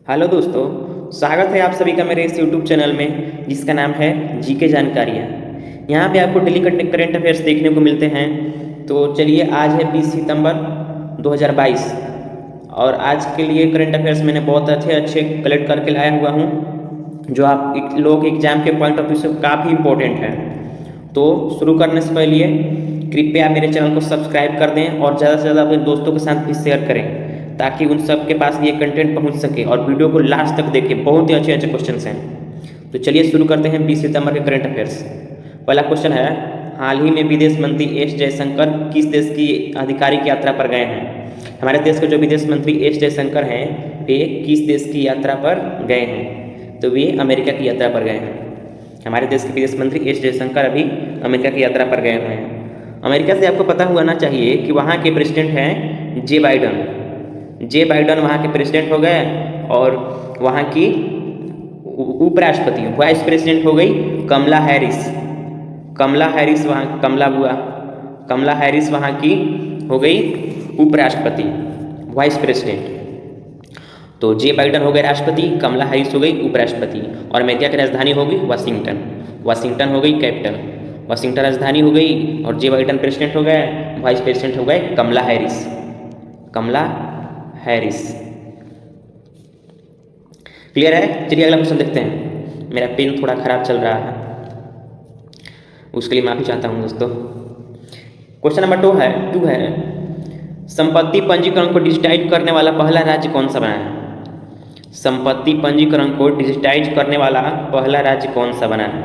Hello दोस्तों, स्वागत है आप सभी का मेरे इस यूट्यूब चैनल में जिसका नाम है जीके जानकारियाँ। यहाँ पे आपको डेली करंट अफेयर्स देखने को मिलते हैं। तो चलिए, आज है 20 सितंबर 2022 और आज के लिए करंट अफेयर्स मैंने बहुत अच्छे कलेक्ट करके लाया हुआ हूँ जो आप लोग एग्जाम के पॉइंट ऑफ व्यू से काफ़ी इंपॉर्टेंट है। तो शुरू करने से पहले कृपया मेरे चैनल को सब्सक्राइब कर दें और ज़्यादा से ज़्यादा अपने दोस्तों के साथ भी शेयर करें ताकि उन सब के पास ये कंटेंट पहुंच सके और वीडियो को लास्ट तक देखें। बहुत ही अच्छे अच्छे क्वेश्चंस हैं। तो चलिए शुरू करते हैं 20 सितंबर के करंट अफेयर्स। पहला क्वेश्चन है, हाल ही में विदेश मंत्री एस जयशंकर किस देश की आधिकारिक यात्रा पर गए हैं? हमारे देश के जो विदेश मंत्री एस जयशंकर हैं वे किस देश की यात्रा पर गए हैं? तो वे अमेरिका की यात्रा पर गए हैं। हमारे देश के विदेश मंत्री एस जयशंकर अभी अमेरिका की यात्रा पर गए हुए हैं। अमेरिका से आपको पता होना चाहिए कि वहाँ के प्रेसिडेंट हैं जे बाइडन वहाँ के प्रेसिडेंट हो गए और वहाँ की उपराष्ट्रपति वाइस प्रेसिडेंट हो गई कमला हैरिस वहाँ की हो गई उपराष्ट्रपति वाइस प्रेसिडेंट। तो जे बाइडन हो गए राष्ट्रपति, कमला हैरिस हो गई उपराष्ट्रपति और अमेरिका की राजधानी होगी वाशिंगटन हो गई कैपिटल, वाशिंगटन राजधानी हो गई और जे बाइडन प्रेसिडेंट हो गए, वाइस प्रेसिडेंट हो गए कमला हैरिस। क्लियर है? चलिए अगला क्वेश्चन देखते हैं। मेरा पेन थोड़ा खराब चल रहा है, उसके लिए माफी चाहता हूं दोस्तों। क्वेश्चन नंबर 2 है संपत्ति पंजीकरण को डिजिटाइज करने वाला पहला राज्य कौन सा बना है? संपत्ति पंजीकरण को डिजिटाइज करने वाला पहला राज्य कौन सा बना है?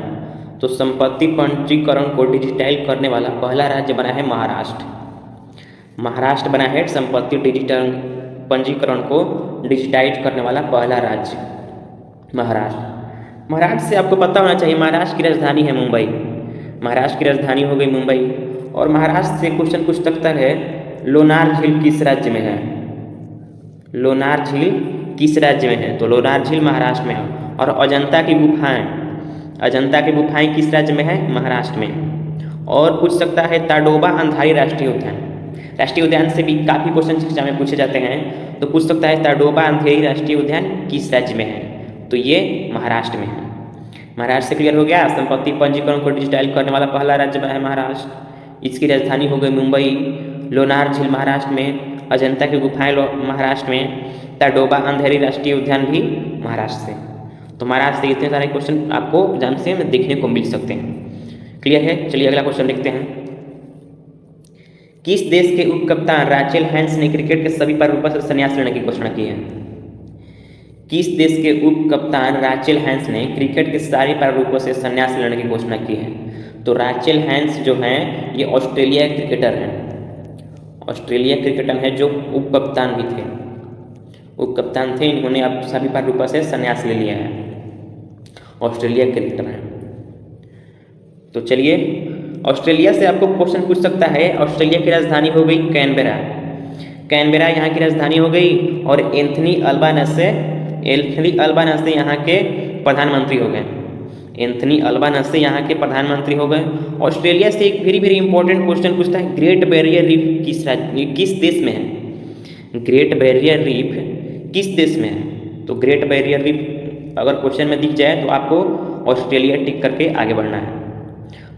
तो संपत्ति पंजीकरण को डिजिटाइज करने वाला पहला राज्य बना है महाराष्ट्र बना है संपत्ति डिजिटल पंजीकरण को डिजिटाइज करने वाला पहला राज्य महाराष्ट्र से आपको पता होना चाहिए महाराष्ट्र की राजधानी है मुंबई। महाराष्ट्र की राजधानी हो गई मुंबई। और महाराष्ट्र से क्वेश्चन पूछ सकता है लोनार झील किस राज्य में है? लोनार झील किस राज्य में है? तो लोनार झील महाराष्ट्र में है। और अजंता की गुफाएं किस राज्य में है? महाराष्ट्र में। और पूछ सकता है ताडोबा अंधारी राष्ट्रीय उद्यान से भी काफ़ी क्वेश्चन एग्जाम में पूछे जाते हैं। तो पूछ सकता है ताडोबा अंधेरी राष्ट्रीय उद्यान किस राज्य में है? तो ये महाराष्ट्र में है। महाराष्ट्र से क्लियर हो गया। संपत्ति पंजीकरण को डिजिटाइज करने वाला पहला राज्य है महाराष्ट्र। इसकी राजधानी हो गई मुंबई। लोनार झील महाराष्ट्र में, अजंता की गुफाएं महाराष्ट्र में, ताडोबा अंधेरी राष्ट्रीय उद्यान भी महाराष्ट्र से। तो महाराष्ट्र से इतने सारे क्वेश्चन आपको एग्जाम से देखने को मिल सकते हैं। क्लियर है? चलिए अगला क्वेश्चन देखते हैं। किस देश के उप कप्तान राचेल हैंस ने क्रिकेट के सभी प्रारूपों से संन्यास लेने की घोषणा की है? किस देश के उप कप्तान राचेल हैंस ने क्रिकेट के सारे प्रारूपों से संन्यास लेने की घोषणा की है? तो राचेल हैंस जो हैं ये ऑस्ट्रेलिया क्रिकेटर हैं जो उप कप्तान भी थे। इन्होंने अब सभी प्रारूपों से संन्यास ले लिया है। ऑस्ट्रेलिया क्रिकेटर हैं। तो चलिए, ऑस्ट्रेलिया से आपको क्वेश्चन पूछ सकता है। ऑस्ट्रेलिया की राजधानी हो गई कैनबेरा यहाँ की राजधानी हो गई। और एंथनी अल्बानसे यहाँ के प्रधानमंत्री हो गए। ऑस्ट्रेलिया से एक वेरी वेरी इंपॉर्टेंट क्वेश्चन पूछता है, ग्रेट बैरियर रीफ किस देश में है? ग्रेट बैरियर रीफ किस देश में है? तो ग्रेट बैरियर रीफ अगर क्वेश्चन में दिख जाए तो आपको ऑस्ट्रेलिया टिक करके आगे बढ़ना है।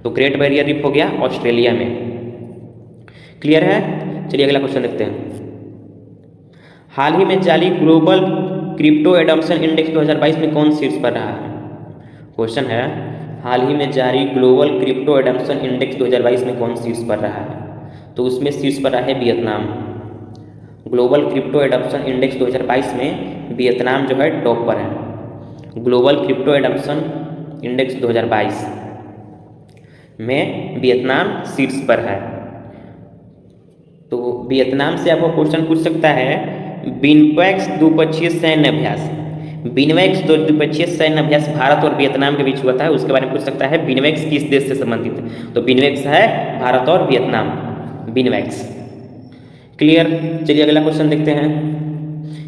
तो ग्रेट बैरियर रीफ हो गया ऑस्ट्रेलिया में। क्लियर है? चलिए अगला क्वेश्चन देखते हैं। हाल ही में जारी ग्लोबल क्रिप्टो एडॉप्शन इंडेक्स 2022 में कौन शीर्ष पर रहा है? क्वेश्चन है, हाल ही में जारी ग्लोबल क्रिप्टो एडॉप्शन इंडेक्स 2022 में कौन शीर्ष पर रहा है? तो उसमें शीर्ष पर रहा है Vietnam. Global crypto adoption index 2022 में वियतनाम जो है टॉप पर है। ग्लोबल क्रिप्टो एडॉप्शन इंडेक्स 2022 में वियतनाम शीर्ष पर है। तो वियतनाम से आपको क्वेश्चन पूछ सकता है बिनवैक्स द्विपक्षीय सैन्य अभ्यास भारत और वियतनाम के बीच हुआ था, उसके बारे में पूछ सकता है। बिनवैक्स किस देश से संबंधित है? तो बिनवैक्स है भारत और वियतनाम। बिनवैक्स। क्लियर? चलिए अगला क्वेश्चन देखते हैं।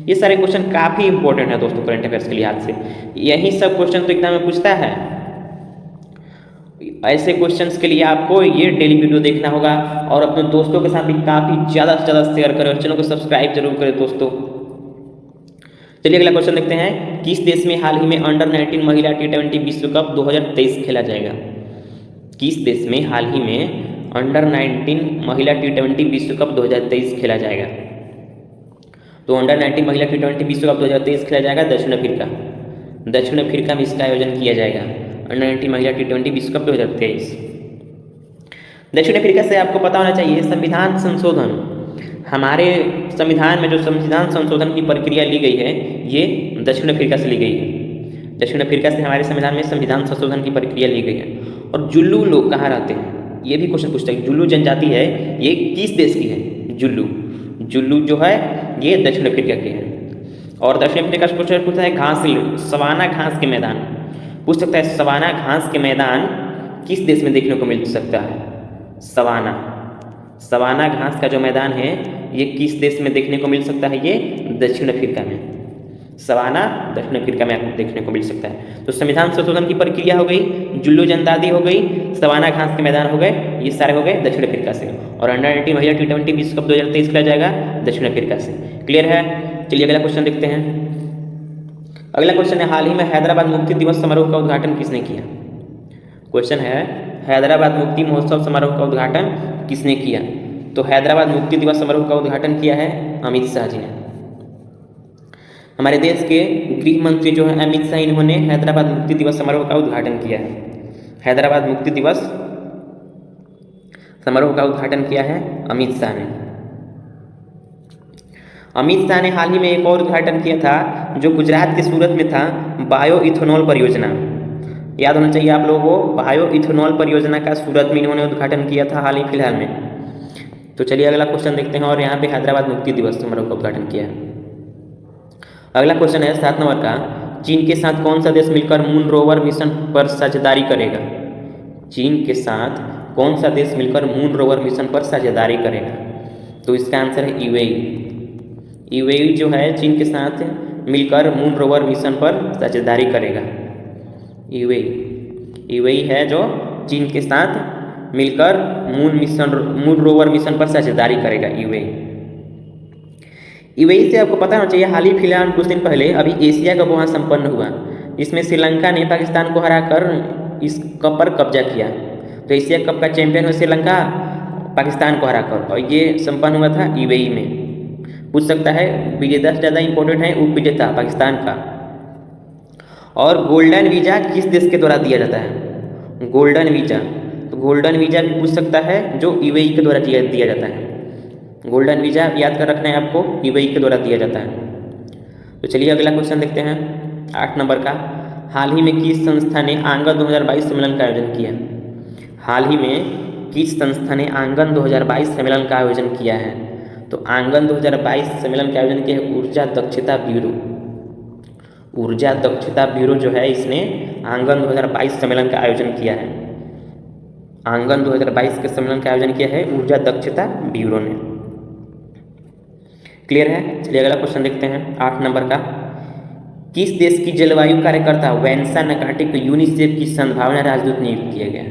ये सारे क्वेश्चन काफ़ी इंपॉर्टेंट है दोस्तों करंट अफेयर्स के लिहाज से। यही सब क्वेश्चन तो एग्जाम में पूछता है। ऐसे क्वेश्चंस के लिए आपको ये डेली वीडियो देखना होगा और अपने दोस्तों के साथ भी काफ़ी ज़्यादा से ज़्यादा शेयर करें और चैनल को सब्सक्राइब जरूर करें दोस्तों। चलिए अगला क्वेश्चन देखते हैं। किस देश में हाल ही में अंडर 19 महिला T20 विश्व कप 2023 खेला जाएगा? किस देश में हाल ही में अंडर 19 महिला T20 विश्व कप 2023 खेला जाएगा? तो अंडर 19 महिला T20 विश्व कप 2023 खेला जाएगा दक्षिण अफ्रीका। दक्षिण अफ्रीका में इसका आयोजन किया जाएगा, अंडर 19 महिला T20 विश्व कप 2023। दक्षिण अफ्रीका से आपको पता होना चाहिए संविधान संशोधन, हमारे संविधान में जो संविधान संशोधन की प्रक्रिया ली गई है ये दक्षिण अफ्रीका से ली गई है। दक्षिण अफ्रीका से हमारे संविधान में संविधान संशोधन की प्रक्रिया ली गई है। और जुल्लू लोग कहाँ रहते हैं, ये भी क्वेश्चन पूछता है। जुल्लू जनजाति है, ये किस देश की है? जुल्लू जो है ये दक्षिण अफ्रीका की है। और दक्षिण अफ्रीका से क्वेश्चन पूछता है घास, सवाना घास के मैदान पूछ सकता है। सवाना घास के मैदान किस देश में देखने को मिल सकता है? सवाना घास का जो मैदान है ये किस देश में देखने को मिल सकता है? ये दक्षिण अफ्रीका में। सवाना दक्षिण अफ्रीका में आपको देखने को मिल सकता है। तो संविधान संशोधन की प्रक्रिया हो गई, जुल्लू जनजाति हो गई, सवाना घास के मैदान हो गए, ये सारे हो गए दक्षिण अफ्रीका से। और अंडर 19 महिला T20 विश्व कप 2023 खेला जाएगा दक्षिण अफ्रीका से। क्लियर है? चलिए अगला क्वेश्चन देखते हैं। अगला क्वेश्चन है हाल ही में हैदराबाद मुक्ति दिवस समारोह का उद्घाटन किसने किया? क्वेश्चन है हैदराबाद मुक्ति महोत्सव समारोह का उद्घाटन किसने किया? तो हैदराबाद मुक्ति दिवस समारोह का उद्घाटन किया है अमित शाह जी ने। हमारे देश के गृह मंत्री जो है अमित शाह, इन्होंने हैदराबाद मुक्ति दिवस समारोह का उद्घाटन किया है। हैदराबाद मुक्ति दिवस समारोह का उद्घाटन किया है अमित शाह ने। अमित शाह ने हाल ही में एक और उद्घाटन किया था जो गुजरात के सूरत में था, बायो इथेनॉल परियोजना। याद होना चाहिए आप लोगों को, बायो इथेनॉल परियोजना का सूरत में इन्होंने उद्घाटन किया था हाल ही फिलहाल में। तो चलिए अगला क्वेश्चन देखते हैं। और यहाँ पे हैदराबाद मुक्ति दिवस समारोह का उद्घाटन किया है। अगला क्वेश्चन है 7 नंबर का, चीन के साथ कौन सा देश मिलकर मून रोवर मिशन पर साझेदारी करेगा? चीन के साथ कौन सा देश मिलकर मून रोवर मिशन पर साझेदारी करेगा? तो इसका आंसर है यूएई जो है चीन के साथ मिलकर मून रोवर मिशन पर साझेदारी करेगा। यूएई है जो चीन के साथ मिलकर मून रोवर मिशन पर साझेदारी करेगा। यूएई से आपको पता होना चाहिए हाल ही फिलहाल कुछ दिन पहले अभी एशिया कप वहाँ संपन्न हुआ, इसमें श्रीलंका ने पाकिस्तान को हराकर इस कप पर कब्जा किया। तो एशिया कप का चैंपियन हुआ श्रीलंका पाकिस्तान को हराकर, और ये संपन्न हुआ था यूएई में। पूछ सकता है विजेता से ज़्यादा इंपॉर्टेंट है उप विजेता पाकिस्तान का। और गोल्डन वीज़ा किस देश के द्वारा दिया जाता है? गोल्डन वीज़ा, तो गोल्डन वीज़ा भी पूछ सकता है जो यूएई के द्वारा दिया जाता है। गोल्डन वीज़ा याद कर रखना है आपको, यूएई के द्वारा दिया जाता है। तो चलिए अगला क्वेश्चन देखते हैं 8 नंबर का, हाल ही में किस संस्था ने आंगन 2022 सम्मेलन का आयोजन किया? हाल ही में किस संस्था ने आंगन 2022 सम्मेलन का आयोजन किया है? तो आंगन 2022 सम्मेलन का आयोजन किया है ऊर्जा दक्षता ब्यूरो। ऊर्जा दक्षता ब्यूरो जो है इसने आंगन 2022 सम्मेलन का आयोजन किया है। आंगन 2022 के सम्मेलन का आयोजन किया है ऊर्जा दक्षता ब्यूरो ने। क्लियर है? चलिए अगला क्वेश्चन देखते हैं 8 नंबर का, किस देश की जलवायु कार्यकर्ता वैनसा नकाटे को यूनिसेफ की सद्भावना राजदूत नियुक्त किया गया?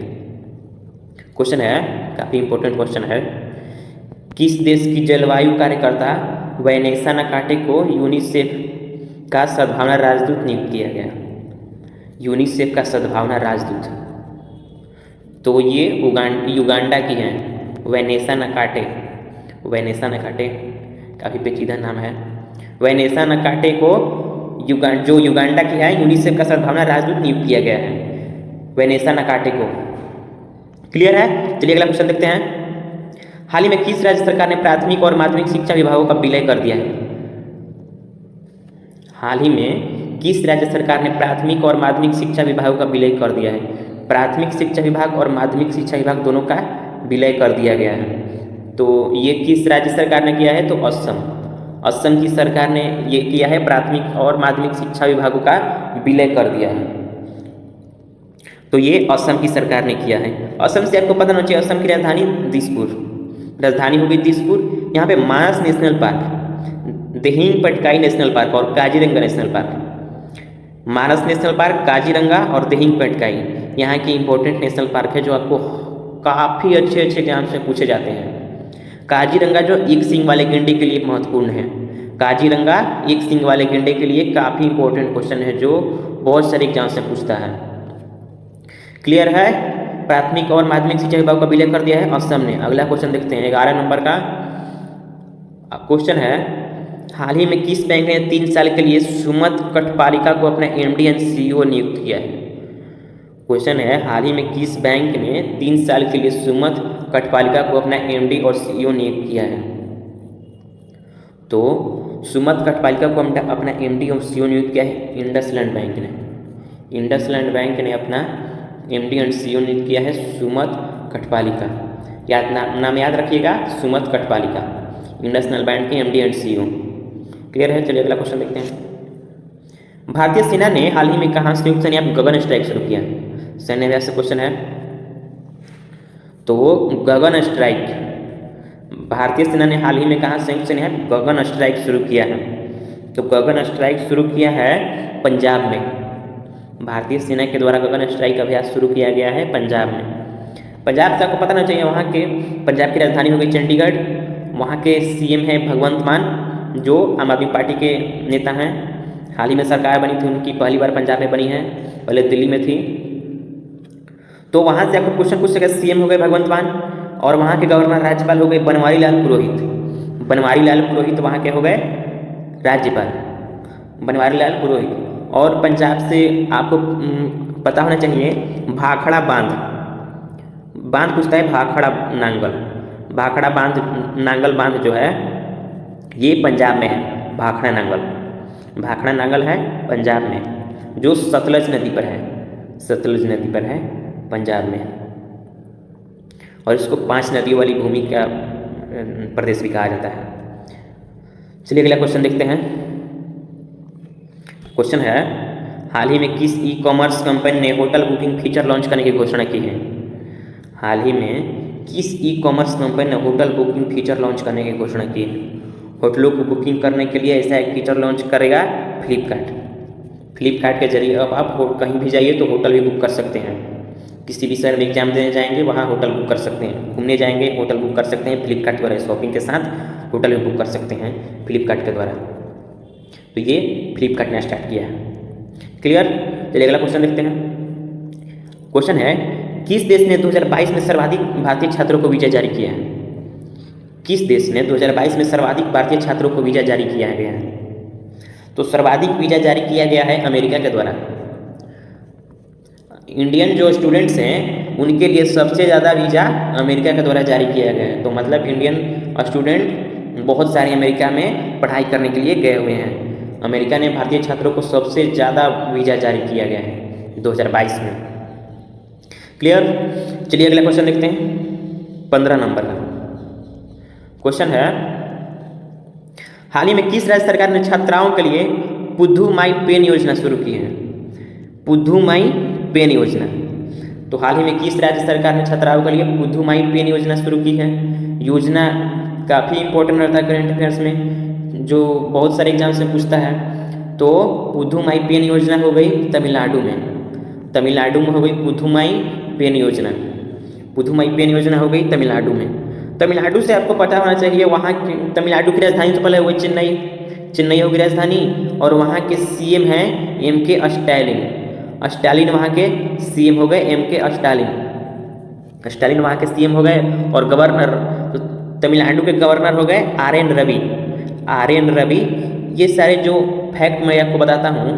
क्वेश्चन है, काफ़ी इंपॉर्टेंट क्वेश्चन है। किस देश की जलवायु कार्यकर्ता वैनेसा नकाटे को यूनिसेफ का सद्भावना राजदूत नियुक्त किया गया? यूनिसेफ का सद्भावना राजदूत, तो ये युगांडा की हैं वैनेसा नकाटे। वैनेसा नकाटे काफ़ी पेचीदा नाम है। वैनेसा नकाटे को जो युगांडा की है यूनिसेफ का सद्भावना राजदूत नियुक्त किया गया है, वैनेसा नकाटे को। क्लियर है? चलिए अगला क्वेश्चन देखते हैं, हाल ही में किस राज्य सरकार ने प्राथमिक और माध्यमिक शिक्षा विभागों का विलय कर दिया है? हाल ही में किस राज्य सरकार ने प्राथमिक और माध्यमिक शिक्षा विभागों का विलय कर दिया है? प्राथमिक शिक्षा विभाग और माध्यमिक शिक्षा विभाग दोनों का विलय कर दिया गया है। तो ये किस राज्य सरकार ने किया है? तो असम की सरकार ने ये किया है, प्राथमिक और माध्यमिक शिक्षा विभागों का विलय कर दिया है। तो ये असम की सरकार ने किया है। असम से आपको पता होना चाहिए असम की राजधानी दिसपुर, राजधानी होगी दिसपुर। यहाँ पे Manas national park, Dihing Patkai national park और Kaziranga national park, Manas national park, Kaziranga और दिहिंग पटकाई यहाँ की इंपॉर्टेंट नेशनल पार्क है जो आपको काफ़ी अच्छे एग्जाम से पूछे जाते हैं। काजीरंगा जो एक सींग वाले गेंडे के लिए महत्वपूर्ण है, काजीरंगा एक सींग वाले गेंडे के लिए काफ़ी इंपॉर्टेंट क्वेश्चन है जो बहुत सारे एग्जाम से पूछता है। क्लियर है? प्राथमिक और माध्यमिक शिक्षा विभाग का विलय कर दिया है असम ने। अगला क्वेश्चन देखते हैं 11 नंबर का क्वेश्चन है, हाल ही में किस बैंक ने 3 साल के लिए सुमत कठपालिका को अपना एमडी एंड सीईओ नियुक्त किया है? क्वेश्चन है, हाल ही में किस बैंक ने 3 साल के लिए सुमत कठपालिका को अपना एमडी और सीईओ नियुक्त किया है? तो सुमत कठपालिका को अपना एमडी और सीईओ नियुक्त किया है इंडसलैंड बैंक ने। इंडसलैंड बैंक ने अपना एमडी एंड सीईओ नियुक्त किया है सुमत कठपालिका। नाम याद रखिएगा, सुमत कठपालिका, इंडसलैंड बैंक के एमडी एंड सीईओ। क्लियर है? चलिए अगला क्वेश्चन देखते हैं। भारतीय सेना ने हाल ही में कहाँ संयुक्त सैन्य गगन स्ट्राइक शुरू किया? सैन्य अभ्यास से क्वेश्चन है, तो गगन स्ट्राइक भारतीय सेना ने हाल ही में कहाँ संयुक्त सैन्य गगन स्ट्राइक शुरू किया है? तो गगन स्ट्राइक शुरू किया है पंजाब में। भारतीय सेना के द्वारा गगन स्ट्राइक अभ्यास शुरू किया गया है पंजाब में। पंजाब से आपको पता ना चाहिए, वहाँ के पंजाब की राजधानी हो गई चंडीगढ़। वहाँ के सीएम है भगवंत मान जो आम आदमी पार्टी के नेता हैं। हाल ही में सरकार बनी थी उनकी, पहली बार पंजाब में बनी है, पहले दिल्ली में थी। तो वहाँ से आपको क्वेश्चन पूछ सके, सीएम हो गए भगवंत मान और वहाँ के गवर्नर राज्यपाल हो गए बनवारी लाल पुरोहित। बनवारी लाल पुरोहित वहाँ के हो गए राज्यपाल, बनवारी लाल पुरोहित। और पंजाब से आपको पता होना चाहिए भाखड़ा बांध पूछता है, भाखड़ा बांध नांगल बांध जो है ये पंजाब में है। भाखड़ा नांगल है पंजाब में, जो सतलज नदी पर है पंजाब में। और इसको 5 नदियों वाली भूमि का प्रदेश भी कहा जाता है। चलिए अगला क्वेश्चन देखते हैं। क्वेश्चन है, हाल ही में किस ई कॉमर्स कंपनी ने होटल बुकिंग फीचर लॉन्च करने की घोषणा की है? हाल ही में किस ई कॉमर्स कंपनी ने होटल बुकिंग फीचर लॉन्च करने की घोषणा की है? होटलों को बुकिंग करने के लिए ऐसा एक फीचर लॉन्च करेगा फ्लिपकार्ट के जरिए अब आप कहीं भी जाइए तो होटल भी बुक कर सकते हैं। किसी भी शहर में एग्जाम देने जाएंगे वहाँ होटल बुक कर सकते हैं, घूमने जाएंगे होटल बुक कर सकते हैं फ्लिपकार्ट द्वारा। शॉपिंग के साथ होटल भी बुक कर सकते हैं फ्लिपकार्ट के द्वारा। तो ये फ्लिपकार्ट ने स्टार्ट किया है। क्लियर? चलिए अगला क्वेश्चन देखते हैं। क्वेश्चन है, किस देश ने 2022 में सर्वाधिक भारतीय छात्रों को वीजा जारी किया है? किस देश ने 2022 में सर्वाधिक भारतीय छात्रों को वीजा जारी किया गया है? तो सर्वाधिक वीजा जारी किया गया है अमेरिका के द्वारा। इंडियन जो स्टूडेंट्स हैं उनके लिए सबसे ज़्यादा वीज़ा अमेरिका के द्वारा जारी किया गया है। तो मतलब इंडियन स्टूडेंट बहुत सारे अमेरिका में पढ़ाई करने के लिए गए हुए हैं। अमेरिका ने भारतीय छात्रों को सबसे ज़्यादा वीज़ा जारी किया गया है 2022 में। क्लियर? चलिए अगला क्वेश्चन देखते हैं 15 नंबर का। क्वेश्चन है, हाल ही में किस राज्य सरकार ने छात्राओं के लिए पुद्दुमाई पेन योजना शुरू की है? पुद्दुमाई पेन योजना। तो हाल ही में किस राज्य सरकार ने छात्राओं के लिए पुद्दुमाई पेन योजना शुरू की है? योजना काफ़ी इंपॉर्टेंट रहता है करंट अफेयर्स में, जो बहुत सारे एग्जाम से पूछता है। तो पुद्दुमाई पेन योजना हो गई तमिलनाडु में हो गई पुद्दुमाई पेन योजना। पुद्दुमाई पेन योजना हो गई तमिलनाडु में। तमिलनाडु से आपको पता होना चाहिए, वहाँ की तमिलनाडु की राजधानी तो पहले हुई चेन्नई होगी राजधानी। और वहाँ के सीएम हैं MK स्टालिन वहाँ के सीएम हो गए MK स्टालिन वहाँ के सीएम हो गए। और गवर्नर, तो तमिलनाडु के गवर्नर हो गए RN रवि। ये सारे जो फैक्ट मैं आपको बताता हूँ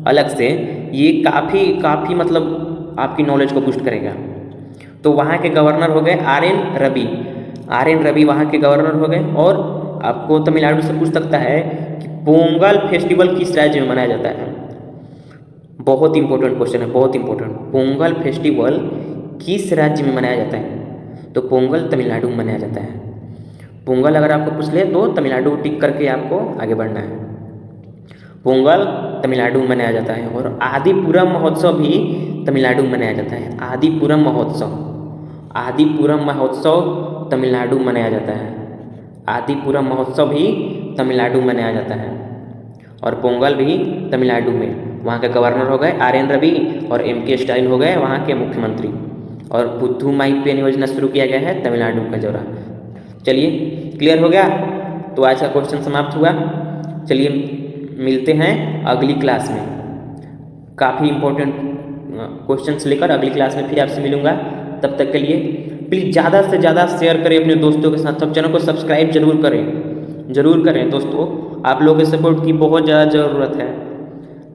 अलग से, ये काफ़ी मतलब आपकी नॉलेज को बूस्ट करेगा। तो वहाँ के गवर्नर हो गए RN रवि वहाँ के गवर्नर हो गए। और आपको तमिलनाडु से पूछ सकता है कि पोंगल फेस्टिवल किस राज्य में मनाया जाता है? बहुत इंपॉर्टेंट क्वेश्चन है, बहुत इंपॉर्टेंट। पोंगल फेस्टिवल किस राज्य में मनाया जाता है? तो पोंगल तमिलनाडु में मनाया जाता है। पोंगल अगर आपको पूछ ले तो तमिलनाडु टिक करके आपको आगे बढ़ना है। पोंगल तमिलनाडु में मनाया जाता है। और आदिपुरम महोत्सव भी तमिलनाडु में मनाया जाता है। आदिपुरम महोत्सव तमिलनाडु में मनाया जाता है। आदिपुरम महोत्सव भी तमिलनाडु में मनाया जाता है। और पोंगल भी तमिलनाडु में। वहाँ के गवर्नर हो गए RN रवि और MK स्टालिन हो गए वहाँ के मुख्यमंत्री। और पुद्दुमाई पेन योजना शुरू किया गया है तमिलनाडु का दौरा। चलिए क्लियर हो गया। तो आज का क्वेश्चन समाप्त हुआ। चलिए मिलते हैं अगली क्लास में, काफ़ी इंपॉर्टेंट क्वेश्चंस लेकर अगली क्लास में फिर आपसे मिलूँगा। तब तक के लिए प्लीज़ ज़्यादा से ज़्यादा शेयर करें अपने दोस्तों के साथ, सब चैनल को सब्सक्राइब जरूर करें दोस्तों। आप लोगों के सपोर्ट की बहुत ज़्यादा ज़रूरत है।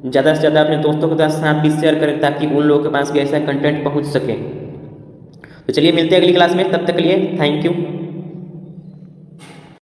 ज़्यादा से ज़्यादा अपने दोस्तों के साथ भी शेयर करें ताकि उन लोगों के पास भी ऐसा कंटेंट पहुँच सके। तो चलिए मिलते हैं अगली क्लास में, तब तक के लिए थैंक यू।